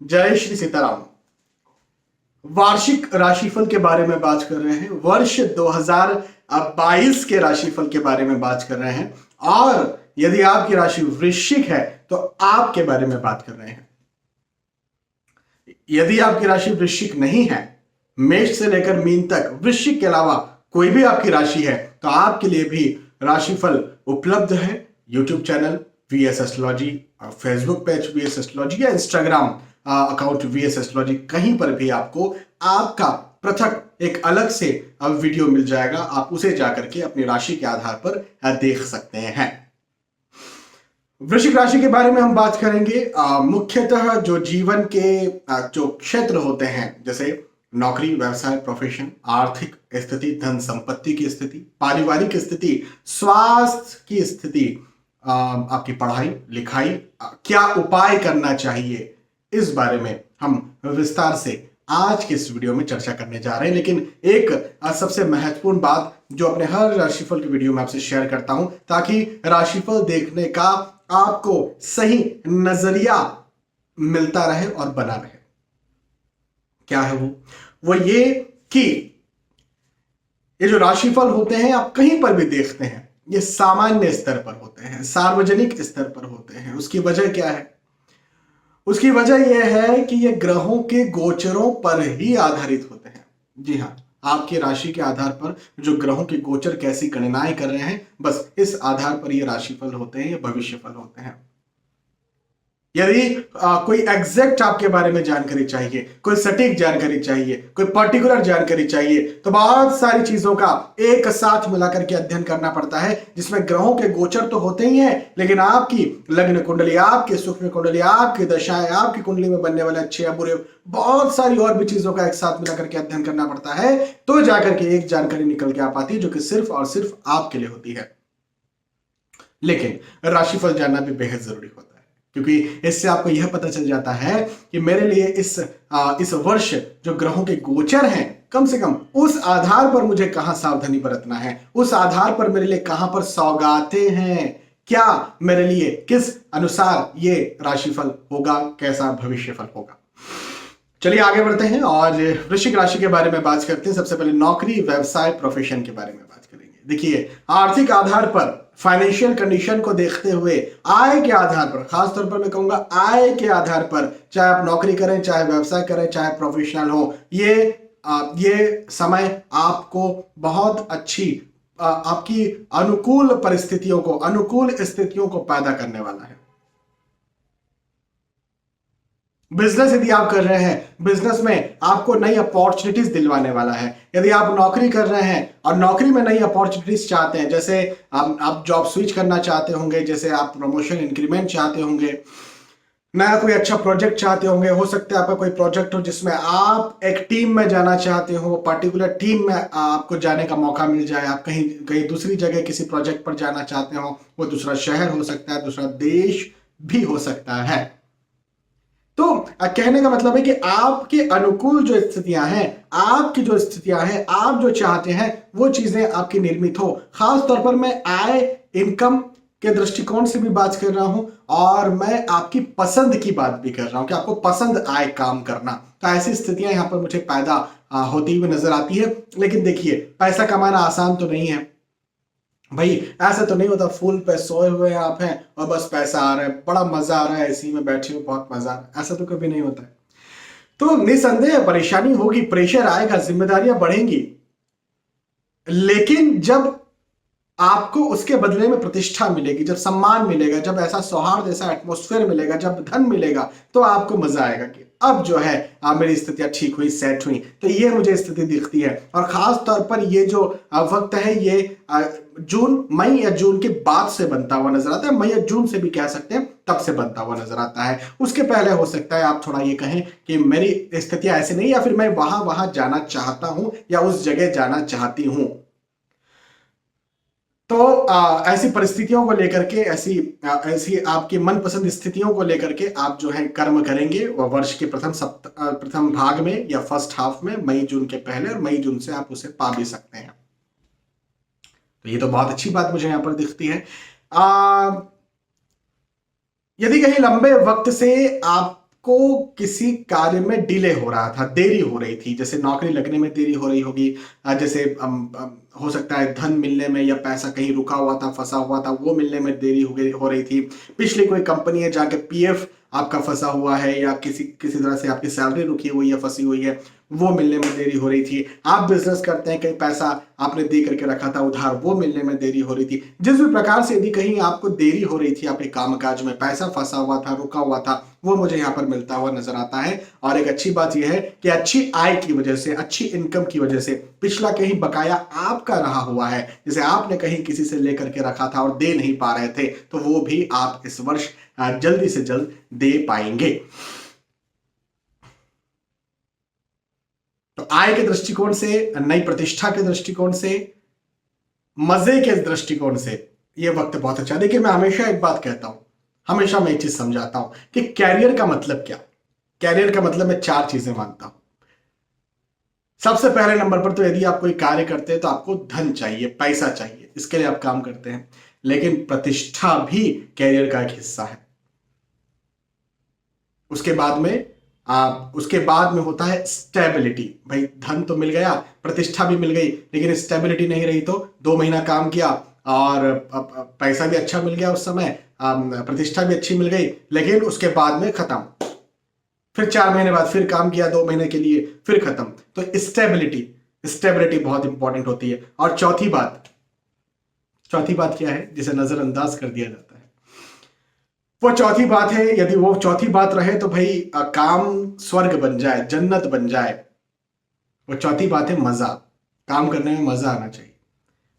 जय श्री सीताराम। वार्षिक राशिफल के बारे में बात कर रहे हैं। वर्ष 2022 के राशिफल के बारे में बात कर रहे हैं। और यदि आपकी राशि वृश्चिक है तो आपके बारे में बात कर रहे हैं। यदि आपकी राशि वृश्चिक नहीं है, मेष से लेकर मीन तक वृश्चिक के अलावा कोई भी आपकी राशि है, तो आपके लिए भी राशिफल उपलब्ध है। YouTube channel VS astrology, Facebook page VS astrology या इंस्टाग्राम अकाउंट वीएस एस्ट्रोलॉजी, कहीं पर भी आपको आपका पृथक एक अलग से वीडियो मिल जाएगा। आप उसे जाकर के अपनी राशि के आधार पर देख सकते हैं। वृश्चिक राशि के बारे में हम बात करेंगे। मुख्यतः जो जीवन के जो क्षेत्र होते हैं, जैसे नौकरी, व्यवसाय, प्रोफेशन, आर्थिक स्थिति, धन संपत्ति की स्थिति, पारिवारिक स्थिति, स्वास्थ्य की स्थिति, आपकी पढ़ाई लिखाई, क्या उपाय करना चाहिए, इस बारे में हम विस्तार से आज के इस वीडियो में चर्चा करने जा रहे हैं। लेकिन एक सबसे महत्वपूर्ण बात जो अपने हर राशिफल की वीडियो में आपसे शेयर करता हूं, ताकि राशिफल देखने का आपको सही नजरिया मिलता रहे और बना रहे। क्या है वो ये कि ये जो राशिफल होते हैं, आप कहीं पर भी देखते हैं, ये सामान्य स्तर पर होते हैं, सार्वजनिक स्तर पर होते हैं। उसकी वजह क्या है? उसकी वजह यह है कि ये ग्रहों के गोचरों पर ही आधारित होते हैं। जी हाँ, आपकी राशि के आधार पर जो ग्रहों के गोचर कैसी गणनाएं कर रहे हैं, बस इस आधार पर ये राशिफल होते हैं, ये भविष्यफल होते हैं। यदि कोई एग्जैक्ट आपके बारे में जानकारी चाहिए, कोई सटीक जानकारी चाहिए, कोई पर्टिकुलर जानकारी चाहिए, तो बहुत सारी चीजों का एक साथ मिलाकर के अध्ययन करना पड़ता है, जिसमें ग्रहों के गोचर तो होते ही हैं, लेकिन आपकी लग्न कुंडली, आपकी सूक्ष्म कुंडली, आपकी दशाएं, आपकी कुंडली में बनने वाले अच्छे या बुरे, बहुत सारी और भी चीजों का एक साथ मिलाकर के अध्ययन करना पड़ता है, तो जाकर के एक जानकारी निकल के आ पाती है, जो कि सिर्फ और सिर्फ आपके लिए होती है। लेकिन राशिफल जानना भी बेहद जरूरी होता है, क्योंकि इससे आपको यह पता चल जाता है कि मेरे लिए इस वर्ष जो ग्रहों के गोचर हैं, कम से कम उस आधार पर मुझे कहां सावधानी बरतना है, उस आधार पर मेरे लिए कहां पर सौगातें हैं, क्या मेरे लिए किस अनुसार ये राशिफल होगा, कैसा भविष्यफल होगा। चलिए आगे बढ़ते हैं और वृश्चिक राशि के बारे में बात करते हैं। सबसे पहले नौकरी, व्यवसाय, प्रोफेशन के बारे में बात करेंगे। देखिए, आर्थिक आधार पर, फाइनेंशियल कंडीशन को देखते हुए, आय के आधार पर, खासतौर पर मैं कहूंगा आय के आधार पर, चाहे आप नौकरी करें, चाहे व्यवसाय करें, चाहे प्रोफेशनल हो, ये समय आपको बहुत अच्छी आपकी अनुकूल परिस्थितियों को, अनुकूल स्थितियों को पैदा करने वाला है। बिजनेस यदि आप कर रहे हैं, बिजनेस में आपको नई अपॉर्चुनिटीज दिलवाने वाला है। यदि आप नौकरी कर रहे हैं और नौकरी में नई अपॉर्चुनिटीज चाहते हैं, जैसे आप जॉब स्विच करना चाहते होंगे, जैसे आप प्रमोशन इंक्रीमेंट चाहते होंगे, नया कोई अच्छा प्रोजेक्ट चाहते होंगे, हो सकता है आपका कोई प्रोजेक्ट हो जिसमें आप एक टीम में जाना चाहते हो, पर्टिकुलर टीम में आपको जाने का मौका मिल जाए, आप कहीं कहीं दूसरी जगह किसी प्रोजेक्ट पर जाना चाहते हो, वो दूसरा शहर हो सकता है, दूसरा देश भी हो सकता है। तो कहने का मतलब है कि आपके अनुकूल जो स्थितियां हैं, आपकी जो स्थितियां हैं, आप जो चाहते हैं वो चीजें आपकी निर्मित हो। खास तौर पर मैं आय, इनकम के दृष्टिकोण से भी बात कर रहा हूं, और मैं आपकी पसंद की बात भी कर रहा हूं कि आपको पसंद आए काम करना। तो ऐसी स्थितियां यहां पर मुझे पैदा होती हुई नजर आती है। लेकिन देखिए, पैसा कमाना आसान तो नहीं है भाई। ऐसा तो नहीं होता फूल पे सोए हुए आप हैं और बस पैसा आ रहा है, बड़ा मजा आ रहा है, एसी में बैठे हो, बहुत मजा आ रहा है, ऐसा तो कभी नहीं होता है। तो निसंदेह परेशानी होगी, प्रेशर आएगा, जिम्मेदारियां बढ़ेंगी, लेकिन जब आपको उसके बदले में प्रतिष्ठा मिलेगी, जब सम्मान मिलेगा, जब ऐसा सौहार्द, ऐसा एटमॉस्फेयर मिलेगा, जब धन मिलेगा, तो आपको मजा आएगा कि अब जो है मेरी स्थितियां ठीक हुई, सेट हुई। तो ये मुझे स्थिति दिखती है। और खास तौर पर ये जो वक्त है, ये मई या जून के बाद से बनता हुआ नजर आता है। मई या जून से भी कह सकते हैं, तब से बनता हुआ नजर आता है। उसके पहले हो सकता है आप थोड़ा ये कहें कि मेरी स्थितियां ऐसी नहीं, या फिर मैं वहां जाना चाहता हूं या उस जगह जाना चाहती हूं। तो ऐसी परिस्थितियों को लेकर के, ऐसी आपकी मनपसंद स्थितियों को लेकर के आप जो है कर्म करेंगे, वह वर्ष के प्रथम भाग में या फर्स्ट हाफ में, मई जून के पहले, और मई जून से आप उसे पा भी सकते हैं। तो ये तो बहुत अच्छी बात मुझे यहां पर दिखती है। यदि कहीं लंबे वक्त से आप आपको किसी कार्य में डिले हो रहा था, देरी हो रही थी, जैसे नौकरी लगने में देरी हो रही होगी, जैसे हो सकता है धन मिलने में, या पैसा कहीं रुका हुआ था, फंसा हुआ था, वो मिलने में देरी हो रही थी। पिछली कोई कंपनी है जाके पीएफ आपका फंसा हुआ है, या किसी किसी तरह से आपकी सैलरी रुकी हुई है, फंसी हुई है, वो मिलने में देरी हो रही थी। आप बिजनेस करते हैं, कहीं पैसा आपने दे करके रखा था उधार, वो मिलने में देरी हो रही थी। जिस भी प्रकार से यदि कहीं आपको देरी हो रही थी, आपके कामकाज में पैसा फंसा हुआ था, रुका हुआ था, वो मुझे यहाँ पर मिलता हुआ नजर आता है। और एक अच्छी बात यह है कि अच्छी आय की वजह से, अच्छी इनकम की वजह से पिछला कहीं बकाया आपका रहा हुआ है, जैसे आपने कहीं किसी से लेकर के रखा था और दे नहीं पा रहे थे, तो वो भी आप इस वर्ष जल्दी से जल्द दे पाएंगे। तो आय के दृष्टिकोण से, नई प्रतिष्ठा के दृष्टिकोण से, मजे के दृष्टिकोण से यह वक्त बहुत अच्छा। देखिए, मैं हमेशा एक बात कहता हूं, हमेशा मैं एक चीज समझाता हूं कि कैरियर का मतलब क्या। कैरियर का मतलब मैं 4 चीजें मानता हूं। सबसे पहले नंबर पर तो यदि आप कोई कार्य करते हैं तो आपको धन चाहिए, पैसा चाहिए, इसके लिए आप काम करते हैं। लेकिन प्रतिष्ठा भी कैरियर का एक हिस्सा है। उसके बाद में होता है स्टेबिलिटी। भाई धन तो मिल गया, प्रतिष्ठा भी मिल गई, लेकिन स्टेबिलिटी नहीं रही तो 2 महीना काम किया और पैसा भी अच्छा मिल गया उस समय, प्रतिष्ठा भी अच्छी मिल गई, लेकिन उसके बाद में खत्म। फिर 4 महीने बाद फिर काम किया 2 महीने के लिए, फिर खत्म। तो स्टेबिलिटी बहुत इंपॉर्टेंट होती है। और चौथी बात क्या है जिसे नजरअंदाज कर दिया जाता है, वो चौथी बात है, यदि वो चौथी बात रहे तो भाई काम स्वर्ग बन जाए, जन्नत बन जाए। वो चौथी बात है मजा। काम करने में मजा आना चाहिए।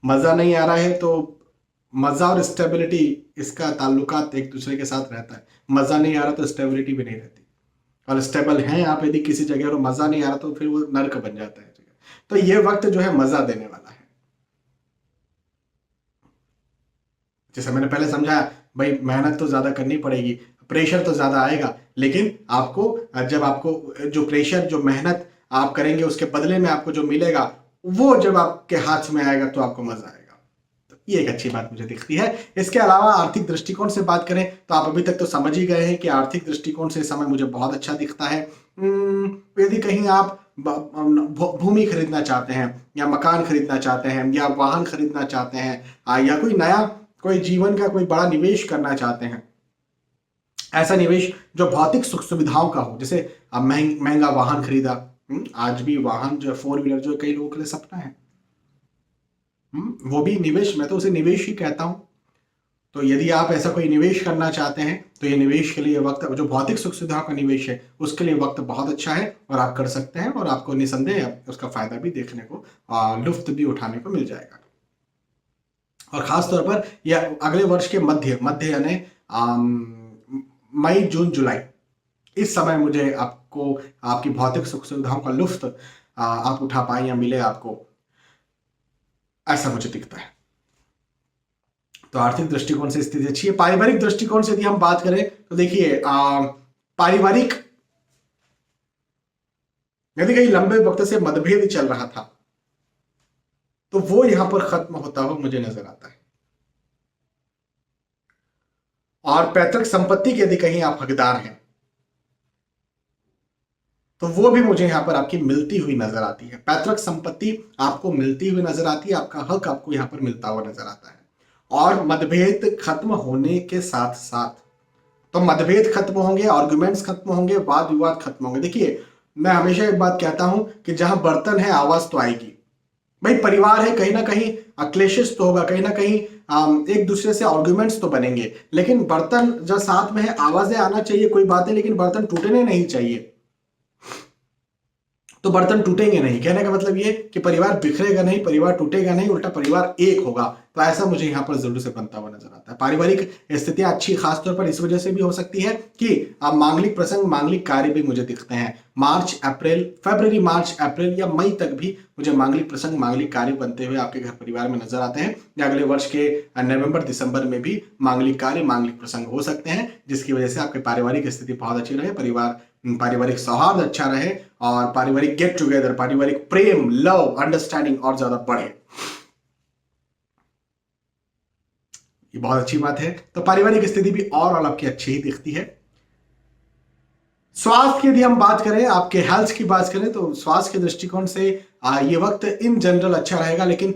मजा नहीं आ रहा है तो मजा और स्टेबिलिटी, इसका ताल्लुकात एक दूसरे के साथ रहता है। मजा नहीं आ रहा तो स्टेबिलिटी भी नहीं रहती, और स्टेबल हैं आप यदि किसी जगह और मजा नहीं आ रहा तो फिर वो नर्क बन जाता है जगह। तो ये वक्त जो है मजा देने वाला है। जैसे मैंने पहले समझाया, भाई मेहनत तो ज्यादा करनी पड़ेगी, प्रेशर तो ज्यादा आएगा, लेकिन जब आपको जो प्रेशर, जो मेहनत आप करेंगे, उसके बदले में आपको जो मिलेगा, वो जब आपके हाथ में आएगा तो आपको मजा आएगा। तो ये एक अच्छी बात मुझे दिखती है। इसके अलावा आर्थिक दृष्टिकोण से बात करें तो आप अभी तक तो समझ ही गए हैं कि आर्थिक दृष्टिकोण से समय मुझे बहुत अच्छा दिखता है। यदि कहीं आप भूमि खरीदना चाहते हैं, या मकान खरीदना चाहते हैं, या वाहन खरीदना चाहते हैं, या कोई जीवन का कोई बड़ा निवेश करना चाहते हैं, ऐसा निवेश जो भौतिक सुख सुविधाओं का हो, जैसे अब महंगा वाहन खरीदा। आज भी वाहन जो 4 व्हीलर जो कई लोगों के लिए सपना है, वो भी निवेश, मैं तो उसे निवेश ही कहता हूं। तो यदि आप ऐसा कोई निवेश करना चाहते हैं तो ये निवेश के लिए वक्त, जो भौतिक सुख सुविधाओं का निवेश है, उसके लिए वक्त बहुत अच्छा है और आप कर सकते हैं, और आपको निसंदेह उसका फायदा भी देखने को, लुफ्त भी उठाने को मिल जाएगा। और खास तौर पर यह अगले वर्ष के मध्य यानी मई जून जुलाई, इस समय मुझे आपकी भौतिक सुख सुविधाओं का लुफ्त आप उठा पाए या मिले आपको, ऐसा मुझे दिखता है। तो आर्थिक दृष्टिकोण से स्थिति अच्छी है। पारिवारिक दृष्टिकोण से यदि हम बात करें तो देखिए, पारिवारिक यदि कहीं लंबे वक्त से मतभेद चल रहा था तो वो यहां पर खत्म होता हुआ मुझे नजर आता है। और पैतृक संपत्ति के यदि कहीं आप हकदार हैं तो वो भी मुझे यहां पर आपकी मिलती हुई नजर आती है। पैतृक संपत्ति आपको मिलती हुई नजर आती है, आपका हक आपको यहां पर मिलता हुआ नजर आता है। और मतभेद खत्म होने के साथ साथ, तो मतभेद खत्म होंगे, आर्गुमेंट्स खत्म होंगे, वाद विवाद खत्म होंगे। देखिए, मैं हमेशा एक बात कहता हूं कि जहां बर्तन है आवाज तो आएगी। भाई परिवार है, कहीं ना कहीं क्लेशेस तो होगा, कहीं ना कहीं एक दूसरे से आर्गुमेंट्स तो बनेंगे, लेकिन बर्तन जब साथ में है, आवाजें आना चाहिए, कोई बात है, लेकिन बर्तन टूटने नहीं चाहिए। तो बर्तन टूटेंगे नहीं, कहने का मतलब ये कि परिवार बिखरेगा नहीं, परिवार टूटेगा नहीं, उल्टा परिवार एक होगा। तो ऐसा मुझे यहां पर जरूर से बनता हुआ नजर आता है। पारिवारिक स्थितियां अच्छी खासतौर पर इस वजह से भी हो सकती है कि मांगलिक प्रसंग, मांगलिक कार्य भी मुझे दिखते हैं। फरवरी मार्च अप्रैल या मई तक भी मुझे मांगलिक प्रसंग, मांगलिक कार्य बनते हुए आपके घर परिवार में नजर आते हैं। या अगले वर्ष के नवंबर दिसंबर में भी मांगलिक कार्य, मांगलिक प्रसंग हो सकते हैं, जिसकी वजह से आपकी पारिवारिक स्थिति बहुत अच्छी रहे, पारिवारिक सौहार्द अच्छा रहे, और पारिवारिक गेट टुगेदर, पारिवारिक प्रेम, लव, अंडरस्टैंडिंग और ज्यादा बढ़े। ये बहुत अच्छी बात है। तो पारिवारिक स्थिति भी और आपकी अच्छी ही दिखती है। स्वास्थ्य की यदि हम बात करें, आपके हेल्थ की बात करें, तो स्वास्थ्य के दृष्टिकोण से ये वक्त इन जनरल अच्छा रहेगा, लेकिन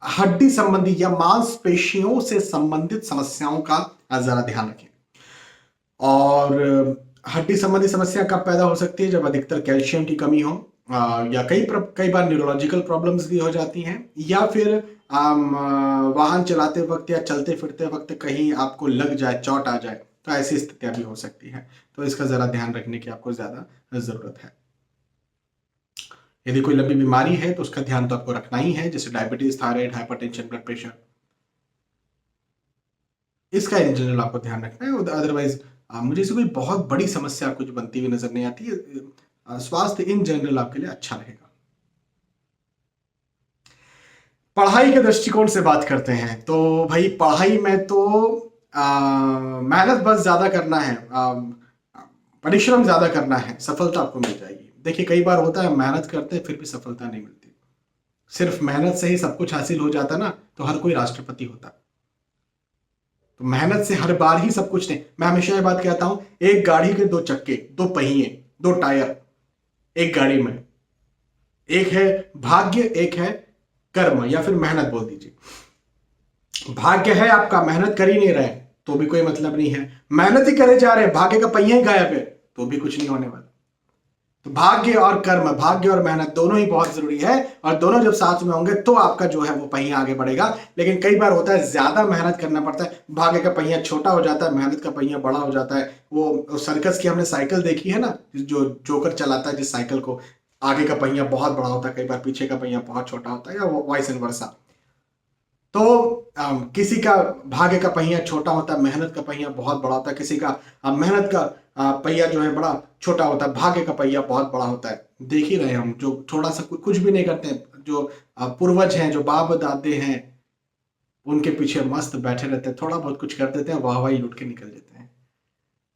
हड्डी संबंधी या मांसपेशियों से संबंधित समस्याओं का जरा ध्यान रखें। और हड्डी संबंधी समस्या कब पैदा हो सकती है? जब अधिकतर कैल्शियम की कमी हो, या कई बार न्यूरोलॉजिकल प्रॉब्लम्स भी हो जाती हैं, या फिर वाहन चलाते वक्त या चलते फिरते वक्त कहीं आपको लग जाए, चोट आ जाए, तो ऐसी स्थितियां भी हो सकती हैं। तो इसका जरा ध्यान रखने की आपको ज्यादा जरूरत है। यदि कोई लंबी बीमारी है तो उसका ध्यान तो आपको रखना ही है, जैसे diabetes, thyroid, hypertension, blood pressure, इसका इन जनरल आपको ध्यान रखना है। अदरवाइज मुझे इससे कोई बहुत बड़ी समस्या कुछ बनती हुई नजर नहीं आती है। स्वास्थ्य इन जनरल आपके लिए अच्छा रहेगा। पढ़ाई के दृष्टिकोण से बात करते हैं तो भाई पढ़ाई में तो मेहनत बस ज्यादा करना है, परिश्रम ज्यादा करना है, सफलता आपको मिल जाएगी। देखिए कई बार होता है मेहनत करते हैं फिर भी सफलता नहीं मिलती। सिर्फ मेहनत से ही सब कुछ हासिल हो जाता ना तो हर कोई राष्ट्रपति होता। तो मेहनत से हर बार ही सब कुछ नहीं। मैं हमेशा ये बात कहता हूं, एक गाड़ी के दो चक्के, दो पहिए, दो टायर एक गाड़ी में, एक है भाग्य, एक है कर्म, या फिर मेहनत बोल दीजिए। भाग्य है आपका, मेहनत कर ही नहीं रहे तो भी कोई मतलब नहीं है, मेहनत ही करे जा रहे, भाग्य का पहिया ही गायब है तो भी कुछ नहीं होने वाला। तो भाग्य और कर्म, भाग्य और मेहनत दोनों ही बहुत जरूरी है, और दोनों जब साथ में होंगे तो आपका जो है वो पहिया आगे बढ़ेगा। लेकिन कई बार होता है ज्यादा मेहनत करना पड़ता है, भाग्य का पहिया छोटा हो जाता है, मेहनत का पहिया बड़ा हो जाता है। वो सर्कस की हमने साइकिल देखी है ना, जो जोकर चलाता है जिस साइकिल को, आगे का पहिया बहुत बड़ा होता है, कई बार पीछे का पहिया बहुत छोटा होता है, या वाइस एंड वर्सा। तो किसी का भाग्य का पहिया छोटा होता है, मेहनत का पहिया बहुत बड़ा होता है, किसी का मेहनत का पहिया जो है बड़ा छोटा होता है, भाग्य का पहिया बहुत बड़ा होता है। देख ही रहे हम, जो थोड़ा सा कुछ भी नहीं करते हैं, जो पूर्वज हैं, जो बाप दादे हैं, उनके पीछे मस्त बैठे रहते हैं, थोड़ा बहुत कुछ कर देते हैं, वाहवाही लूट के निकल जाते हैं।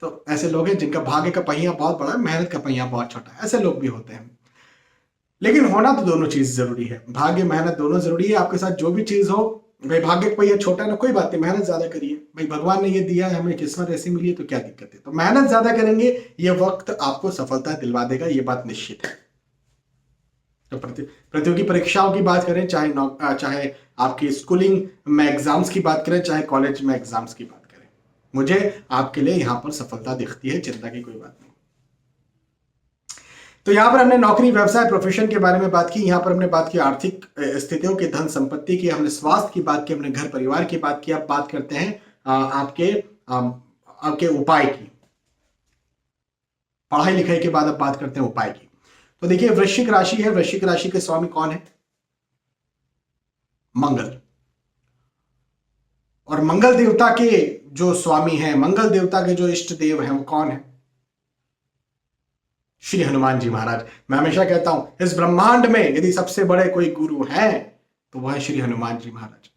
तो ऐसे लोग हैं जिनका भाग्य का पहिया बहुत बड़ा है, मेहनत का पहिया बहुत छोटा है, ऐसे लोग भी होते हैं। लेकिन होना तो दोनों चीज जरूरी है, भाग्य मेहनत दोनों जरूरी है। आपके साथ जो भी चीज हो, भाई भाग्य का पहिया छोटा है ना, कोई बात नहीं, मेहनत ज्यादा करिए, भाई भगवान ने ये दिया है, हमें किस्मत ऐसी मिली है तो क्या दिक्कत है। तो मेहनत ज्यादा करेंगे, ये वक्त आपको सफलता दिलवा देगा, ये बात निश्चित है। तो प्रतियोगी परीक्षाओं की बात करें, चाहे आपकी स्कूलिंग में एग्जाम्स की बात करें, चाहे कॉलेज में एग्जाम्स की बात करें, मुझे आपके लिए यहां पर सफलता दिखती है, चिंता की कोई बात नहीं। तो यहां पर हमने नौकरी, व्यवसाय, प्रोफेशन के बारे में बात की, यहां पर हमने बात की आर्थिक स्थितियों की, धन संपत्ति की, हमने स्वास्थ्य की बात की, हमने घर परिवार की बात की। अब बात करते हैं आपके उपाय की। पढ़ाई लिखाई के बाद अब बात करते हैं उपाय की। तो देखिए वृश्चिक राशि है, वृश्चिक राशि के स्वामी कौन है? मंगल। और मंगल देवता के जो स्वामी हैं, मंगल देवता के जो इष्ट देव हैं, वो कौन है? श्री हनुमान जी महाराज। मैं हमेशा कहता हूं इस ब्रह्मांड में यदि सबसे बड़े कोई गुरु हैं तो वह है श्री हनुमान जी महाराज।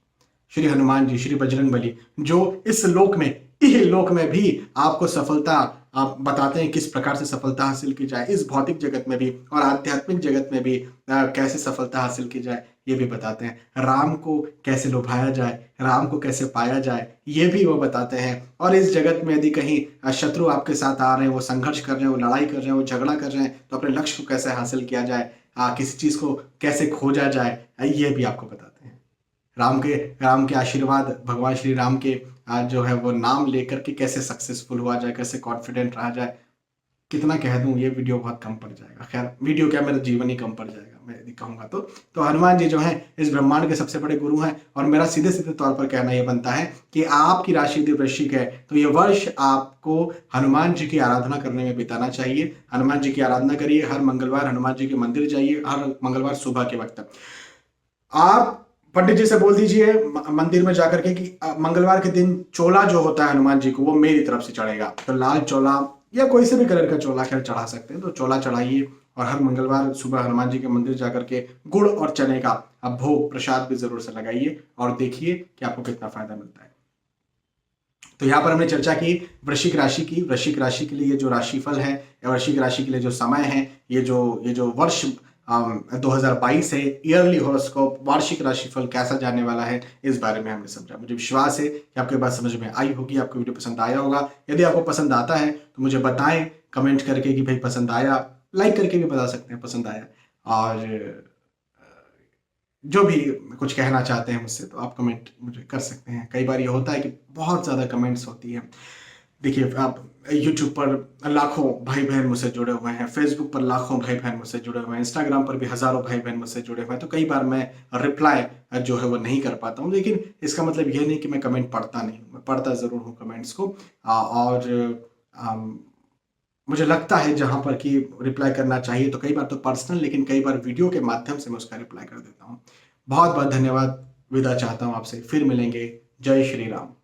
श्री हनुमान जी, श्री बजरंगबली, जो इस लोक में, इह लोक में भी आपको सफलता आप बताते हैं, किस प्रकार से सफलता हासिल की जाए, इस भौतिक जगत में भी और आध्यात्मिक जगत में भी कैसे सफलता हासिल की जाए ये भी बताते हैं। राम को कैसे लुभाया जाए, राम को कैसे पाया जाए, ये भी वो बताते हैं। और इस जगत में यदि कहीं शत्रु आपके साथ आ रहे हैं, वो संघर्ष कर रहे हैं, वो लड़ाई कर रहे हैं, वो झगड़ा कर रहे हैं, तो अपने लक्ष्य को कैसे हासिल किया जाए, किसी चीज को कैसे खोजा जाए, ये भी आपको बताते हैं। राम के आशीर्वाद, भगवान श्री राम के जो है वो नाम लेकर के कैसे सक्सेसफुल हुआ जाए, कैसे कॉन्फिडेंट रहा जाए। कितना कह दूं, ये वीडियो बहुत कम पड़ जाएगा। खैर वीडियो क्या, मेरा जीवन ही कम पड़ जाएगा मैं यदि कहूंगा तो हनुमान जी जो हैं इस ब्रह्मांड के सबसे बड़े गुरु हैं। और मेरा सीधे सीधे तौर पर कहना यह बनता है कि आपकी राशि यदि वृश्चिक है तो ये वर्ष आपको हनुमान जी की आराधना करने में बिताना चाहिए। हनुमान जी की आराधना करिए, हर मंगलवार हनुमान जी के मंदिर जाइए, हर मंगलवार सुबह के वक्त। आप पंडित जी से बोल दीजिए मंदिर में जाकर के कि मंगलवार के दिन चोला जो होता है हनुमान जी को, वो मेरी तरफ से चढ़ेगा। तो लाल चोला या कोई से भी कलर का चोला खैर चढ़ा सकते हैं, तो चोला चढ़ाइए। और हर मंगलवार सुबह हनुमान जी के मंदिर जाकर के गुड़ और चने का अब भोग प्रसाद भी जरूर से लगाइए और देखिए कि आपको कितना फायदा मिलता है। तो यहाँ पर हमने चर्चा की वृश्चिक राशि की। वृश्चिक राशि के लिए ये जो राशिफल है, वृश्चिक राशि के लिए जो समय है, ये जो वर्ष 2022 है, ईयरली हॉरोस्कोप, वार्षिक राशिफल कैसा जाने वाला है, इस बारे में हमने समझा। मुझे विश्वास है कि आपके बात समझ में आई होगी, आपको वीडियो पसंद आया होगा। यदि आपको पसंद आता है तो मुझे बताएं, कमेंट करके कि भाई पसंद आया, लाइक करके भी बता सकते हैं पसंद आया, और जो भी कुछ कहना चाहते हैं मुझसे तो आप कमेंट मुझे कर सकते हैं। कई बार ये होता है कि बहुत ज़्यादा कमेंट्स होती हैं। देखिए, आप यूट्यूब पर लाखों भाई बहन मुझसे जुड़े हुए हैं, फेसबुक पर लाखों भाई बहन मुझसे जुड़े हुए हैं, इंस्टाग्राम पर भी हज़ारों भाई बहन मुझसे जुड़े हुए हैं, तो कई बार मैं रिप्लाई जो है वो नहीं कर पाता हूँ। लेकिन इसका मतलब ये नहीं कि मैं कमेंट पढ़ता नहीं हूँ, मैं पढ़ता ज़रूर हूँ कमेंट्स को। और अम, मुझे लगता है जहाँ पर कि रिप्लाई करना चाहिए तो कई बार तो पर्सनल, लेकिन कई बार वीडियो के माध्यम से मैं उसका रिप्लाई कर देता हूँ। बहुत बहुत धन्यवाद, विदा चाहता हूँ आपसे, फिर मिलेंगे। जय श्री राम।